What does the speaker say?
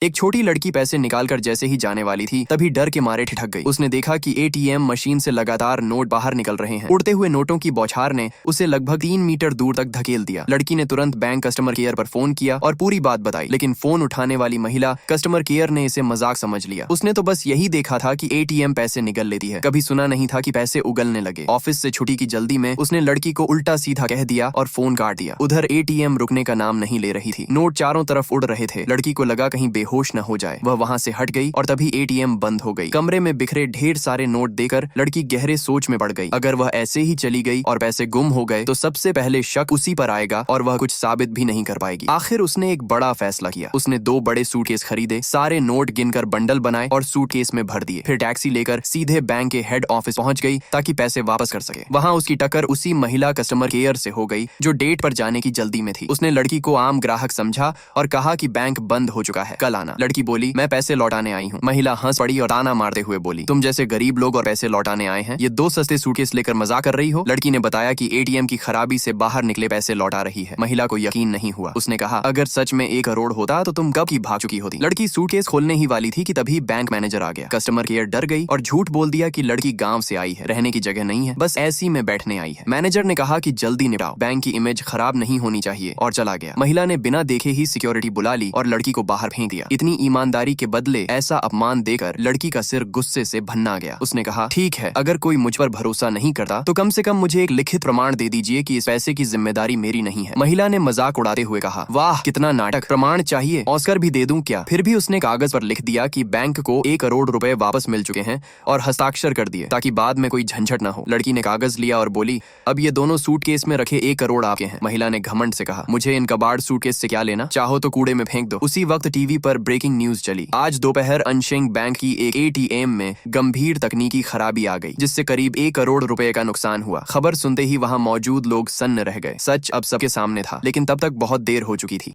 एक छोटी लड़की पैसे निकालकर जैसे ही जाने वाली थी तभी डर के मारे ठिठक गई। उसने देखा कि एटीएम मशीन से लगातार नोट बाहर निकल रहे हैं। उड़ते हुए नोटों की बौछार ने उसे लगभग 3 मीटर दूर तक धकेल दिया। लड़की ने तुरंत बैंक कस्टमर केयर पर फोन किया और पूरी बात बताई, लेकिन फोन उठाने वाली महिला कस्टमर केयर ने इसे मजाक समझ लिया। उसने तो बस यही देखा था कि एटीएम पैसे निगल लेती है, कभी सुना नहीं था कि पैसे उगलने लगे। ऑफिस से छुट्टी की जल्दी में उसने लड़की को उल्टा सीधा कह दिया और फोन काट दिया। उधर एटीएम रुकने का नाम नहीं ले रही थी। नोट चारों तरफ उड़ रहे थे। लड़की को लगा कहीं बेहोश न हो जाए। वह वहां से हट गई और तभी एटीएम बंद हो गई। कमरे में बिखरे ढेर सारे नोट देकर लड़की गहरे सोच में पड़ गई। अगर वह ऐसे ही चली गई और पैसे गुम हो गए तो सबसे पहले शक उसी पर आएगा और वह कुछ साबित भी नहीं कर पाएगी। आखिर उसने एक बड़ा फैसला किया। उसने 2 बड़े सूटकेस खरीदे, सारे नोट गिनकर बंडल बनाए और सूटकेस में भर दिए। फिर टैक्सी लेकर सीधे बैंक के हेड ऑफिस पहुंच गई ताकि पैसे वापस कर सके। वहां उसकी टक्कर उसी महिला कस्टमर केयर से हो गई जो डेट पर जाने की जल्दी में थी। उसने लड़की को आम ग्राहक समझा और कहा कि बैंक बंद हो चुका है, कल आना। लड़की बोली, मैं पैसे लौटाने आई हूँ। महिला हंस पड़ी और ताना मारते हुए बोली, तुम जैसे गरीब लोग और पैसे लौटाने आए हैं, ये 2 सस्ते सूटकेस लेकर मजाक कर रही हो। लड़की ने बताया कि एटीएम की खराबी से बाहर निकले पैसे लौटा रही है। महिला को यकीन नहीं हुआ। उसने कहा, अगर सच में 1 करोड़ होता तो तुम कब की भाग चुकी होती। लड़की सूटकेस खोलने ही वाली थी कि तभी बैंक मैनेजर आ गया। कस्टमर केयर डर गई और झूठ बोल दिया कि लड़की गांव से आई है, रहने की जगह नहीं है, बस ऐसी में बैठने आई है। मैनेजर ने कहा कि जल्दी निपटाओ, बैंक की इमेज खराब नहीं होनी चाहिए, और चला गया। महिला ने बिना देखे ही सिक्योरिटी बुला ली और लड़की को बाहर फेंक दिया। इतनी ईमानदारी के बदले ऐसा अपमान देकर लड़की का सिर गुस्से से भन्ना गया। उसने कहा, ठीक है, अगर कोई मुझ पर भरोसा नहीं करता तो कम से कम मुझे एक लिखित प्रमाण दे दीजिए कि इस पैसे की जिम्मेदारी मेरी नहीं है। महिला ने मजाक उड़ाते हुए कहा, वाह कितना नाटक, प्रमाण चाहिए, ऑस्कर भी दे दूं क्या। फिर भी उसने कागज पर लिख दिया कि बैंक को 1 करोड़ रुपए वापस मिल चुके हैं और हस्ताक्षर कर दिए ताकि बाद में कोई झंझट न हो। लड़की ने कागज लिया और बोली, अब ये दोनों सूटकेस में रखे 1 करोड़ आपके हैं। महिला ने घमंड से कहा, मुझे इन कबाड़ सूटकेस से क्या लेना, चाहो तो कूड़े में फेंक दो। उसी वक्त टीवी पर ब्रेकिंग न्यूज चली। आज दोपहर अनशेंग बैंक की एक एटीएम में गंभीर तकनीकी खराबी आ गई, जिससे करीब 1 करोड़ रुपए का नुकसान हुआ। खबर सुनते ही वहां मौजूद लोग सन्न रह गए। सच अब सबके सामने था, लेकिन तब तक बहुत देर हो चुकी थी।